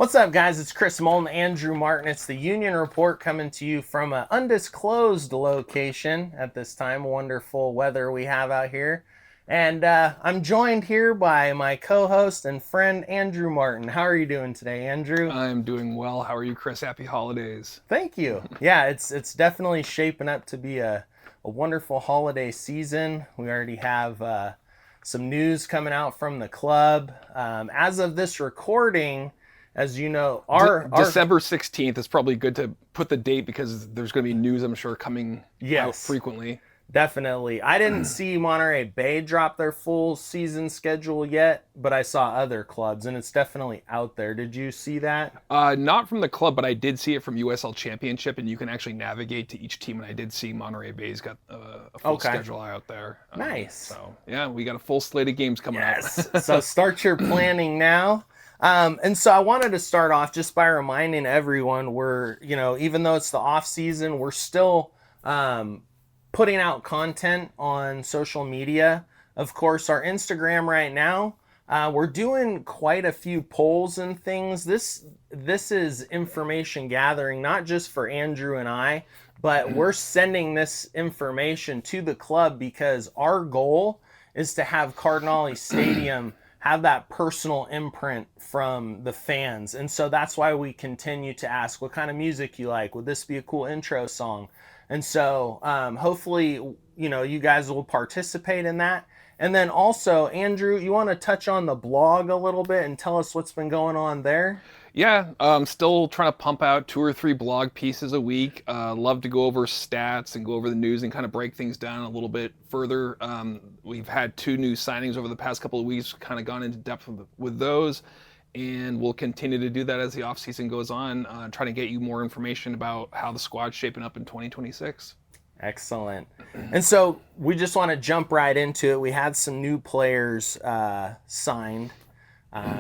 What's up, guys? It's Chris Moulton, Andrew Martin. It's the Union Report coming to you from an undisclosed location at this time. Wonderful weather we have out here. And I'm joined here by my co-host and friend, Andrew Martin. How are you doing today, Andrew? I'm doing well. How are you, Chris? Happy holidays. Thank you. Yeah, it's definitely shaping up to be a wonderful holiday season. We already have some news coming out from the club. As of this recording, as you know, our December 16th is probably good to put the date because there's going to be news, I'm sure, coming out yes, frequently. definitely. I didn't see Monterey Bay drop their full season schedule yet, but I saw other clubs, and it's definitely out there. Did you see that? Not from the club, but I did see it from USL Championship, and you can actually navigate to each team. And I did see Monterey Bay's got a full Okay. schedule out there. Nice. So, yeah, we got a full slate of games coming Yes. up. So start your planning now. And so I wanted to start off just by reminding everyone even though it's the off season, we're still putting out content on social media. Of course, our Instagram right now, we're doing quite a few polls and things. This is information gathering, not just for Andrew and I, but we're sending this information to the club because our goal is to have Cardinale Stadium have that personal imprint from the fans. And so that's why we continue to ask what kind of music you like. Would this be a cool intro song? And so hopefully, you guys will participate in that. And then also, Andrew, you want to touch on the blog a little bit and tell us what's been going on there? Yeah, still trying to pump out 2 or 3 blog pieces a week. Love to go over stats and go over the news and kind of break things down a little bit further. We've had 2 new signings over the past couple of weeks, kind of gone into depth with those, and we'll continue to do that as the offseason goes on, trying to get you more information about how the squad's shaping up in 2026. Excellent. And so we just want to jump right into it. We had some new players signed.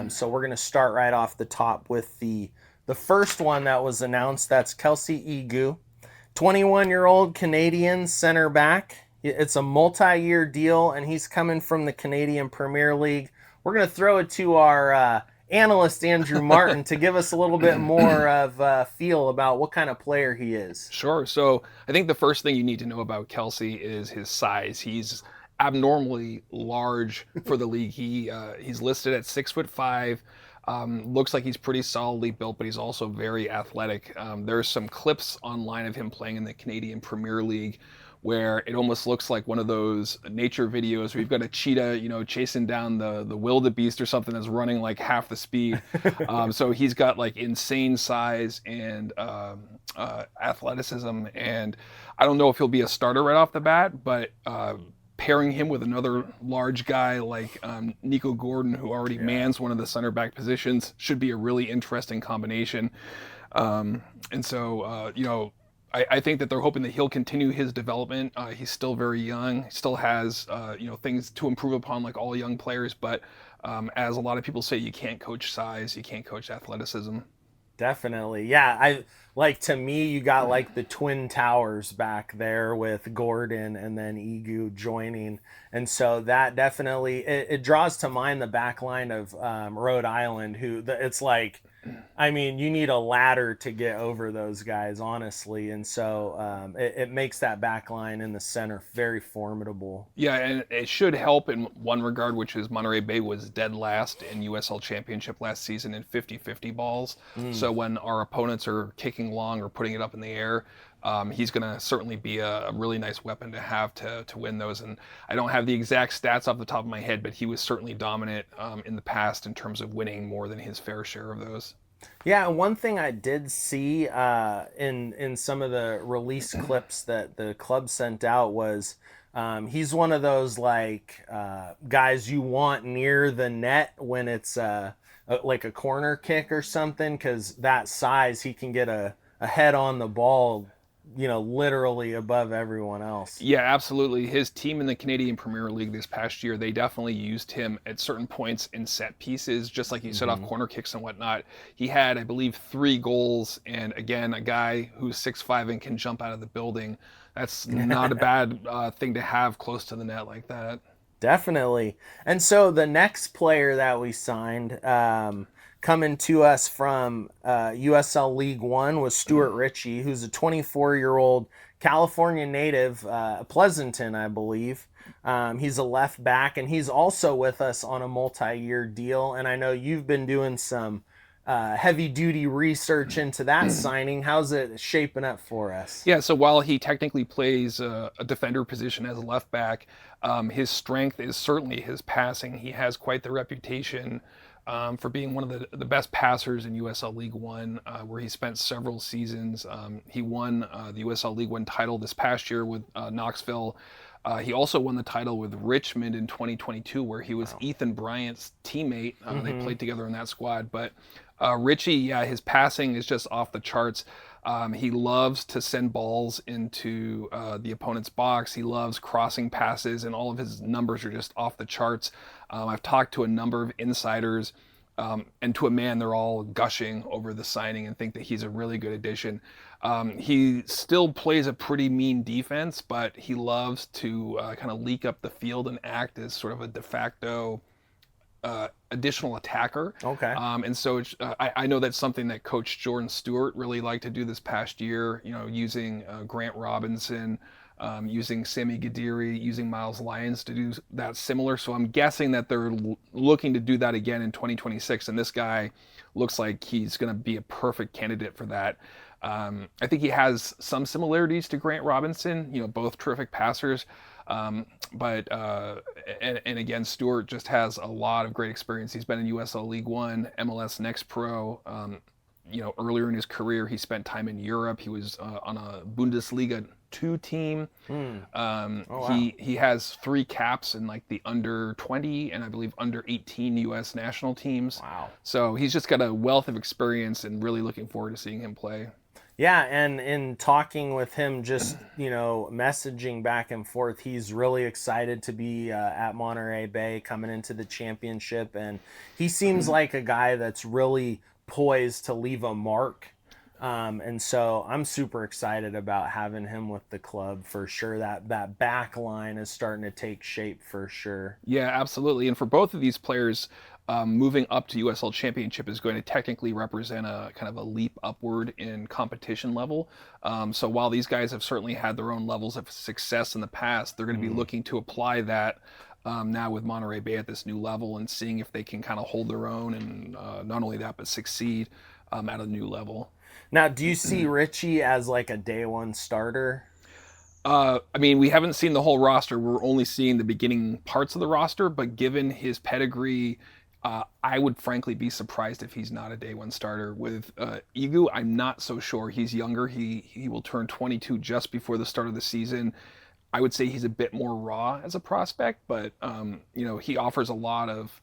So we're going to start right off the top with the first one that was announced. That's Kelsey Egwu, 21-year-old Canadian center back. It's a multi-year deal, and he's coming from the Canadian Premier League. We're going to throw it to our analyst, Andrew Martin, to give us a little bit more of a feel about what kind of player he is. Sure. So I think the first thing you need to know about Kelsey is his size. He's abnormally large for the league. He's listed at 6'5". Looks like he's pretty solidly built, but he's also very athletic. There's some clips online of him playing in the Canadian Premier League where it almost looks like one of those nature videos where you've got a cheetah, chasing down the wildebeest or something that's running like half the speed. So he's got like insane size and athleticism, and I don't know if he'll be a starter right off the bat, but pairing him with another large guy like Nico Gordon, who already mans one of the center back positions, should be a really interesting combination. And so, I think that they're hoping that he'll continue his development. He's still very young, still has things to improve upon like all young players. But as a lot of people say, you can't coach size, you can't coach athleticism. Definitely. Yeah, to me you got like the Twin Towers back there with Gordon and then Egwu joining. And so that definitely it draws to mind the back line of Rhode Island, it's like, I mean, you need a ladder to get over those guys, honestly. And so it makes that back line in the center very formidable. Yeah, and it should help in one regard, which is Monterey Bay was dead last in USL Championship last season in 50-50 balls. So when our opponents are kicking long or putting it up in the air, he's going to certainly be a really nice weapon to have to win those. And I don't have the exact stats off the top of my head, but he was certainly dominant in the past in terms of winning more than his fair share of those. Yeah, one thing I did see in some of the release clips that the club sent out was he's one of those guys you want near the net when it's like a corner kick or something, because that size he can get a head on the ball, literally above everyone else. Yeah, absolutely. His team in the Canadian Premier League this past year, they definitely used him at certain points in set pieces, just like you said, off corner kicks and whatnot. He had, I believe, 3 goals, and again, a guy who's 6'5" and can jump out of the building. That's not a bad thing to have close to the net like that. Definitely. And so the next player that we signed, coming to us from USL League One was Stuart Ritchie, who's a 24-year-old California native, Pleasanton, I believe. He's a left back, and he's also with us on a multi-year deal. And I know you've been doing some heavy-duty research into that signing. How's it shaping up for us? Yeah, so while he technically plays a defender position as a left back, his strength is certainly his passing. He has quite the reputation for being one of the best passers in USL League One, where he spent several seasons. He won the USL League One title this past year with Knoxville. He also won the title with Richmond in 2022, where he was Ethan Bryant's teammate. They played together in that squad. But Ritchie, yeah, his passing is just off the charts. He loves to send balls into the opponent's box. He loves crossing passes, and all of his numbers are just off the charts. I've talked to a number of insiders, and to a man, they're all gushing over the signing and think that he's a really good addition. He still plays a pretty mean defense, but he loves to kind of leak up the field and act as sort of a de facto additional attacker. Okay. And so I know that's something that Coach Jordan Stuart really liked to do this past year, using Grant Robinson, using Sammy Gadiri, using Miles Lyons to do that similar. So I'm guessing that they're looking to do that again in 2026. And this guy looks like he's going to be a perfect candidate for that. I think he has some similarities to Grant Robinson, both terrific passers. But again, Stuart just has a lot of great experience. He's been in USL League One, MLS Next Pro. Earlier in his career, he spent time in Europe. He was on a Bundesliga 2 team. Wow. He has 3 caps in like the under 20 and I believe under 18 U.S. national teams. Wow. So he's just got a wealth of experience, and really looking forward to seeing him play. Yeah, and in talking with him, just messaging back and forth, he's really excited to be at Monterey Bay coming into the championship, and he seems like a guy that's really poised to leave a mark. And so I'm super excited about having him with the club for sure. That back line is starting to take shape for sure. Yeah, absolutely. And for both of these players, moving up to USL Championship is going to technically represent a kind of a leap upward in competition level. So while these guys have certainly had their own levels of success in the past, they're going to be looking to apply that now with Monterey Bay at this new level, and seeing if they can kind of hold their own, and not only that, but succeed at a new level. Now, do you see Ritchie as like a day one starter? I mean, we haven't seen the whole roster. We're only seeing the beginning parts of the roster, but given his pedigree, I would frankly be surprised if he's not a day one starter. With Egwu, I'm not so sure. He's younger. He will turn 22 just before the start of the season. I would say he's a bit more raw as a prospect, but he offers a lot of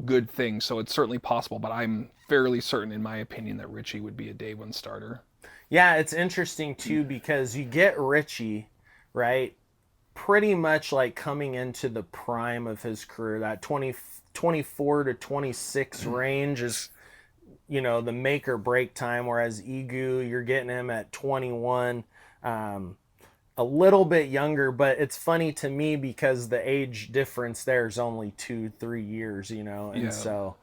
good things, so it's certainly possible. But I'm fairly certain, in my opinion, that Ritchie would be a day one starter. Yeah, it's interesting too because you get Ritchie, right? Pretty much like coming into the prime of his career, that 24 to 26 range is, the make or break time. Whereas Egwu, you're getting him at 21, a little bit younger, but it's funny to me because the age difference there is only 2-3 years, and Yeah. so,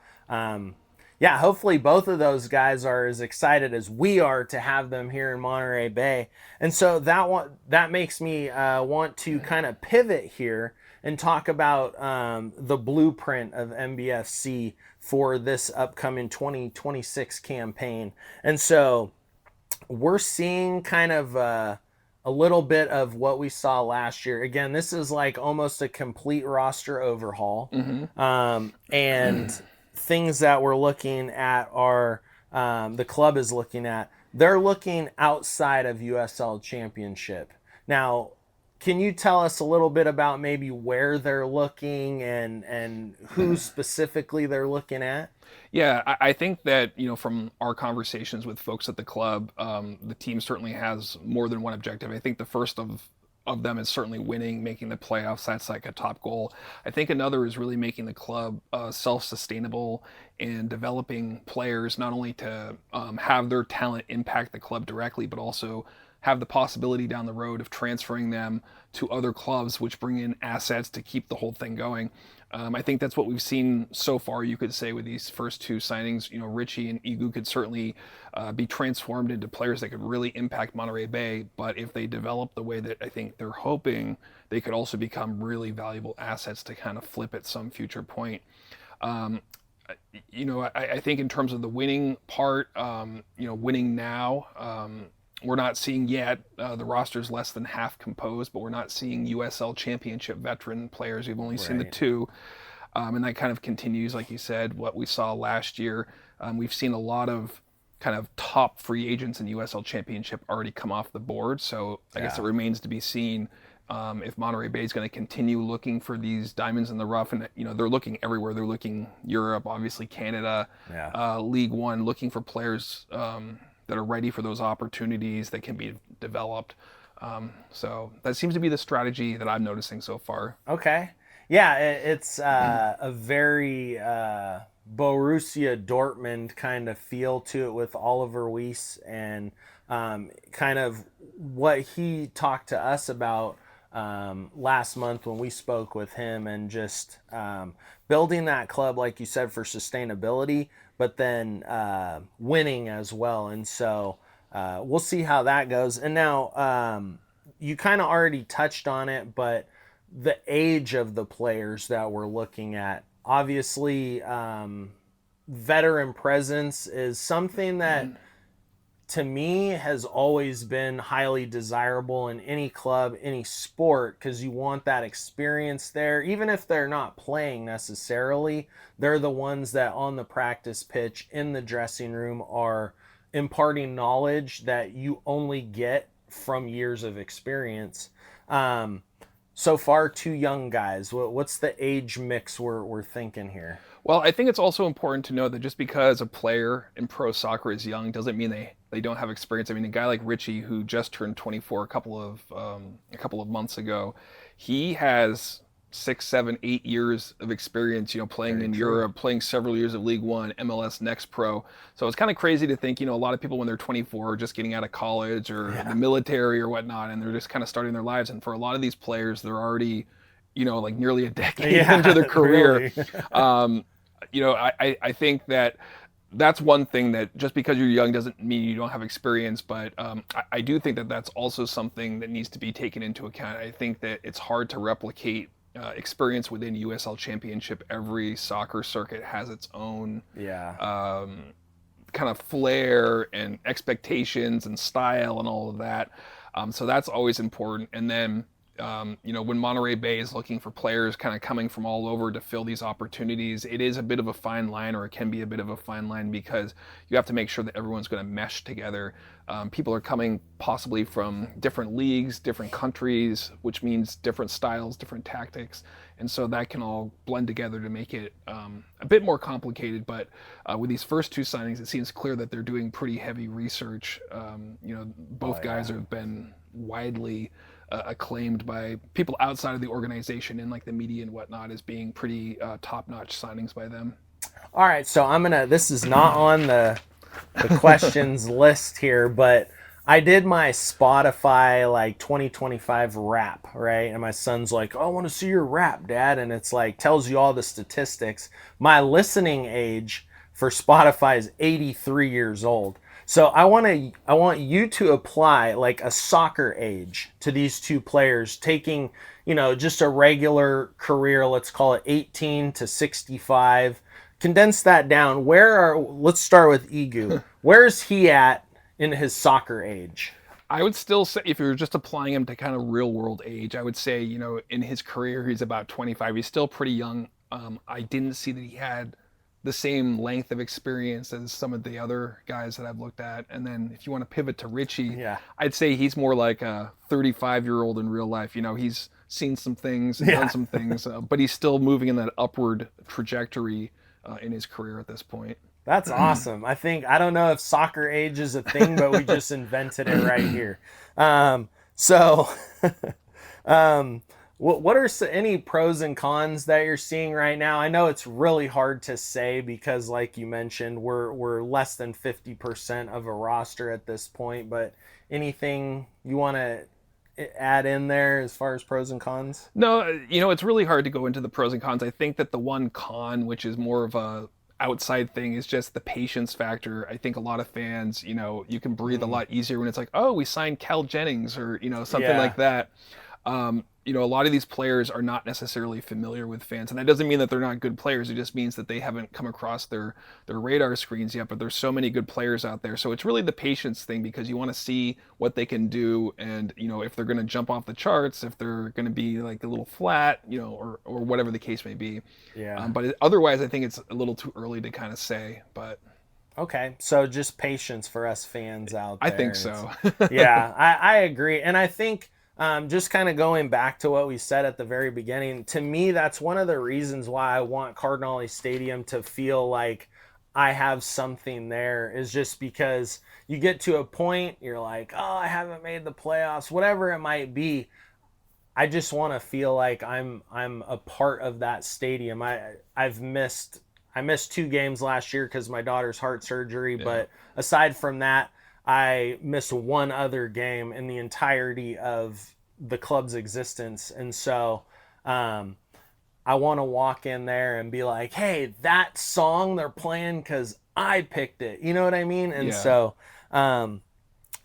yeah, hopefully both of those guys are as excited as we are to have them here in Monterey Bay. And so that makes me want to kind of pivot here and talk about the blueprint of MBFC for this upcoming 2026 campaign. And so we're seeing kind of a little bit of what we saw last year. Again, this is like almost a complete roster overhaul. And things that we're looking at are the club is looking at. They're looking outside of USL Championship. Now, can you tell us a little bit about maybe where they're looking and who specifically they're looking at? Yeah, I think that, from our conversations with folks at the club, the team certainly has more than one objective. I think the first of them is certainly winning, making the playoffs. That's like a top goal. I think another is really making the club self-sustainable and developing players, not only to have their talent impact the club directly, but also have the possibility down the road of transferring them to other clubs, which bring in assets to keep the whole thing going. I think that's what we've seen so far, you could say, with these first two signings. Ritchie and Egwu could certainly be transformed into players that could really impact Monterey Bay, but if they develop the way that I think they're hoping, they could also become really valuable assets to kind of flip at some future point. Um, I think in terms of the winning part, winning now, we're not seeing yet. The roster's less than half composed, but we're not seeing USL Championship veteran players. We've only seen the Right. two, and that kind of continues, like you said, what we saw last year. We've seen a lot of kind of top free agents in USL Championship already come off the board. So I guess it Yeah. remains to be seen if Monterey Bay is going to continue looking for these diamonds in the rough. And they're looking everywhere. They're looking Europe, obviously Canada, Yeah. League One, looking for players that are ready for those opportunities that can be developed. So that seems to be the strategy that I'm noticing so far. Okay. Yeah, it's a very Borussia Dortmund kind of feel to it with Oliver Weiss, and kind of what he talked to us about last month when we spoke with him, and just building that club, like you said, for sustainability, but then winning as well. And so we'll see how that goes. And now you kind of already touched on it, but the age of the players that we're looking at, obviously, veteran presence is something that to me has always been highly desirable in any club, any sport, because you want that experience there. Even if they're not playing necessarily, they're the ones that on the practice pitch, in the dressing room, are imparting knowledge that you only get from years of experience. So far, two young guys. What's the age mix we're thinking here? Well, I think it's also important to know that just because a player in pro soccer is young doesn't mean they don't have experience. I mean, a guy like Ritchie, who just turned 24 a couple of months ago, he has 6, 7, 8 years of experience. Playing Very in true. Europe, playing several years of League One, MLS Next Pro. So it's kind of crazy to think, a lot of people when they're 24 are just getting out of college or the Yeah. military or whatnot, and they're just kind of starting their lives. And for a lot of these players, they're already, like nearly a decade into Yeah, their career. really. Um, I think that that's one thing, that just because you're young doesn't mean you don't have experience, but I do think that that's also something that needs to be taken into account. I think that it's hard to replicate experience within USL Championship. Every soccer circuit has its own Yeah. kind of flair and expectations and style and all of that. So that's always important. And then, when Monterey Bay is looking for players kind of coming from all over to fill these opportunities, it is a bit of a fine line, or it can be a bit of a fine line, because you have to make sure that everyone's going to mesh together. People are coming possibly from different leagues, different countries, which means different styles, different tactics. And so that can all blend together to make it a bit more complicated. But with these first two signings, it seems clear that they're doing pretty heavy research. Both Oh guys yeah. have been widely acclaimed by people outside of the organization and like the media and whatnot as being pretty top-notch signings by them. All right, so this is not on the questions list here, but I did my Spotify like 2025 rap, right? And my son's like, "Oh, I want to see your rap, Dad." And it's like tells you all the statistics. My listening age for Spotify is 83 years old. So I want you to apply like a soccer age to these two players, taking, just a regular career, let's call it 18 to 65. Condense that down. Let's start with Egwu. Where is he at in his soccer age? I would still say, if you're just applying him to kind of real world age, I would say, in his career, he's about 25. He's still pretty young. I didn't see that he had the same length of experience as some of the other guys that I've looked at. And then if you want to pivot to Ritchie, Yeah. I'd say he's more like a 35-year-old in real life. He's seen some things and done Yeah. some things, but he's still moving in that upward trajectory in his career at this point. That's awesome. I don't know if soccer age is a thing, but we just invented it right here. So, um, what are any pros and cons that you're seeing right now? I know it's really hard to say because, like you mentioned, we're less than 50% of a roster at this point. But anything you want to add in there as far as pros and cons? No, it's really hard to go into the pros and cons. I think that the one con, which is more of a outside thing, is just the patience factor. I think a lot of fans, you can breathe a lot easier when it's like, oh, we signed Cal Jennings or, something Yeah. like that. A lot of these players are not necessarily familiar with fans, and that doesn't mean that they're not good players. It just means that they haven't come across their radar screens yet. But there's so many good players out there, so it's really the patience thing because you want to see what they can do, and if they're going to jump off the charts, if they're going to be like a little flat, or whatever the case may be. Yeah. Otherwise, I think it's a little too early to kind of say. But Okay. So just patience for us fans out I there. think so. Yeah, I agree. And I think just kind of going back to what we said at the very beginning, to me, that's one of the reasons why I want Cardinale Stadium to feel like I have something there, is just because you get to a point, you're like, oh, I haven't made the playoffs, whatever it might be. I just want to feel like I'm a part of that stadium. I missed 2 games last year because my daughter's heart surgery, Yeah. but aside from that, I missed one other game in the entirety of the club's existence. And so I want to walk in there and be like, hey, that song they're playing because I picked it. You know what I mean? And Yeah.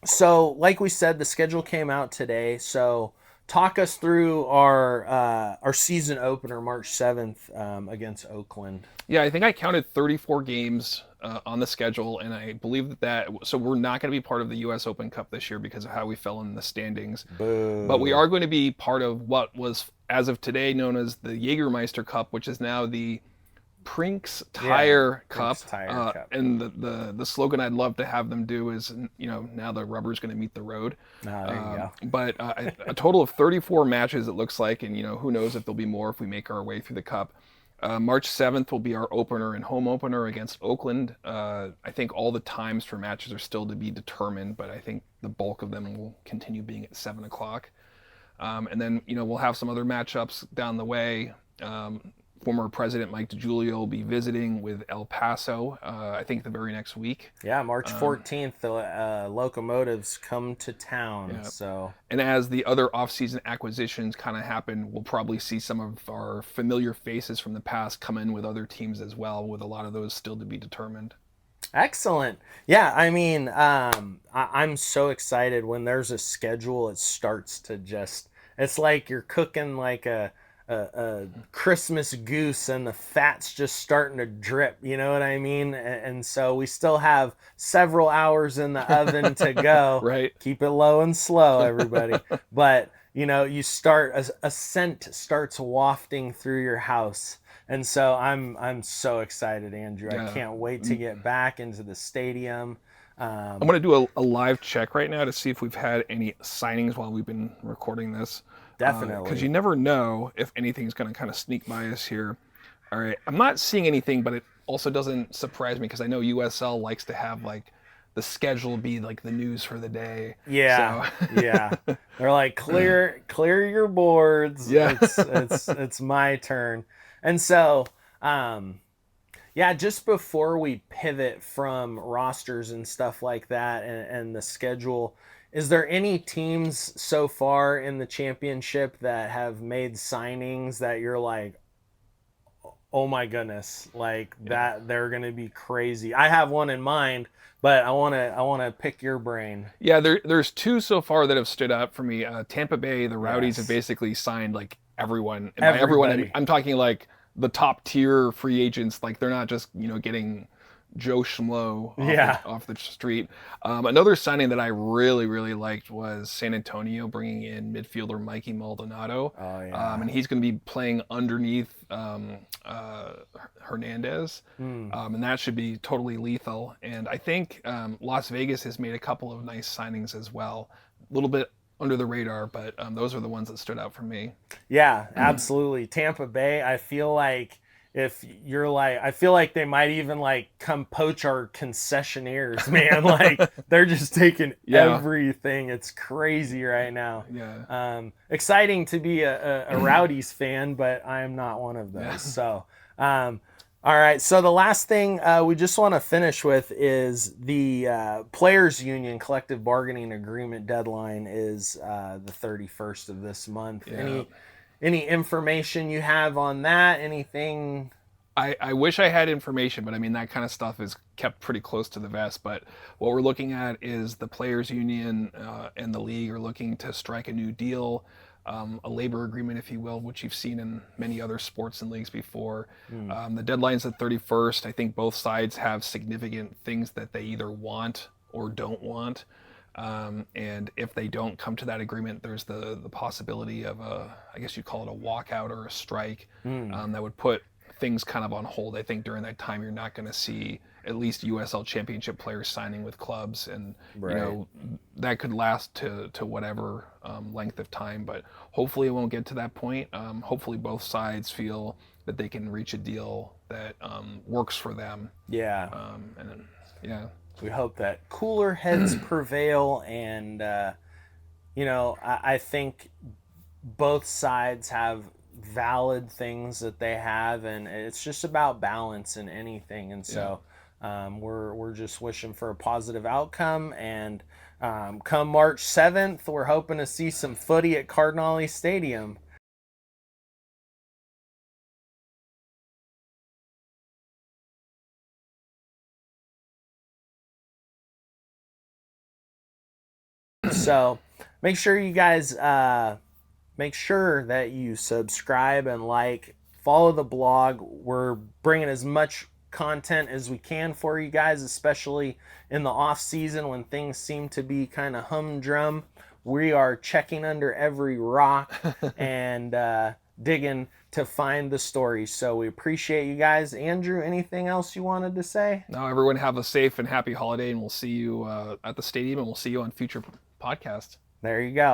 so like we said, the schedule came out today. So talk us through our season opener, March 7th, against Oakland. Yeah, I think I counted 34 games on the schedule, and I believe so we're not going to be part of the U.S. Open Cup this year because of how we fell in the standings. But we Boo. are going to be part of what was, as of today, known as the Jägermeister Cup, which is now the Prinks Tire Cup. Prinks Tire Cup. And the slogan I'd love to have them do is, now the rubber's going to meet the road. Oh, there you go. But a total of 34 matches, it looks like, and who knows if there'll be more if we make our way through the cup. March 7th will be our opener and home opener against Oakland. I think all the times for matches are still to be determined, but I think the bulk of them will continue being at 7 o'clock. And then, we'll have some other matchups down the way. Former President Mike DiGiulio will be visiting with El Paso, I think the very next week. Yeah, March 14th, the locomotives come to town. Yeah. So, and as the other off-season acquisitions kind of happen, we'll probably see some of our familiar faces from the past come in with other teams as well, with a lot of those still to be determined. excellent. Yeah, I mean, I'm so excited when there's a schedule. It starts to it's like you're cooking like a Christmas goose and the fat's just starting to drip, you know what I mean? And so we still have several hours in the oven to go. Right. Keep it low and slow, everybody. But you start a scent starts wafting through your house. And so I'm so excited, Andrew. Yeah. I can't wait to get back into the stadium. I'm going to do a live check right now to see if we've had any signings while we've been recording this. Definitely. Because you never know if anything's going to kind of sneak by us here. All right. I'm not seeing anything, but it also doesn't surprise me because I know USL likes to have like the schedule be like the news for the day. Yeah. So. Yeah. They're like, clear your boards. Yeah. It's my turn. And so, yeah, just before we pivot from rosters and stuff like that and the schedule, is there any teams so far in the championship that have made signings that you're like, oh my goodness, like that they're going to be crazy? I have one in mind, but I want to pick your brain. Yeah, there's 2 so far that have stood out for me. Tampa Bay, the Rowdies have basically signed like everyone. And by everyone, I'm talking like the top tier free agents. Like they're not just getting Joe Schmo off the street. Another signing that I really, really liked was San Antonio bringing in midfielder Mikey Maldonado. Oh, yeah. And he's going to be playing underneath Hernandez. And that should be totally lethal. And I think Las Vegas has made a couple of nice signings as well. A little bit under the radar, but those are the ones that stood out for me. Yeah, absolutely. Tampa Bay, I feel like I feel like they might even like come poach our concessionaires, man. Like they're just taking everything. It's crazy right now. Yeah. Exciting to be a Rowdies fan, but I am not one of those. So, All right. So the last thing we just want to finish with is the players' union collective bargaining agreement deadline is the 31st of this month. Yeah. Any information you have on that? Anything? I wish I had information, but I mean, that kind of stuff is kept pretty close to the vest. But what we're looking at is the players' union and the league are looking to strike a new deal, a labor agreement, if you will, which you've seen in many other sports and leagues before. Hmm. The deadline's the 31st. I think both sides have significant things that they either want or don't want. And if they don't come to that agreement, there's the possibility of I guess you'd call it a walkout or a strike Hmm. that would put things kind of on hold. I think during that time you're not going to see at least USL Championship players signing with clubs, and Right. that could last to whatever length of time. But hopefully it won't get to that point. Hopefully both sides feel that they can reach a deal that works for them. Yeah. And then, yeah, We hope that cooler heads prevail, and I think both sides have valid things that they have, and it's just about balance in anything. And yeah. so we're just wishing for a positive outcome. And come March 7th, we're hoping to see some footy at Cardinale Stadium. So make sure you guys make sure that you subscribe and like, follow the blog. We're bringing as much content as we can for you guys, especially in the off season when things seem to be kind of humdrum. We are checking under every rock and digging to find the stories. So we appreciate you guys. Andrew, anything else you wanted to say? Now everyone have a safe and happy holiday, and we'll see you at the stadium, and we'll see you on future podcasts. There you go.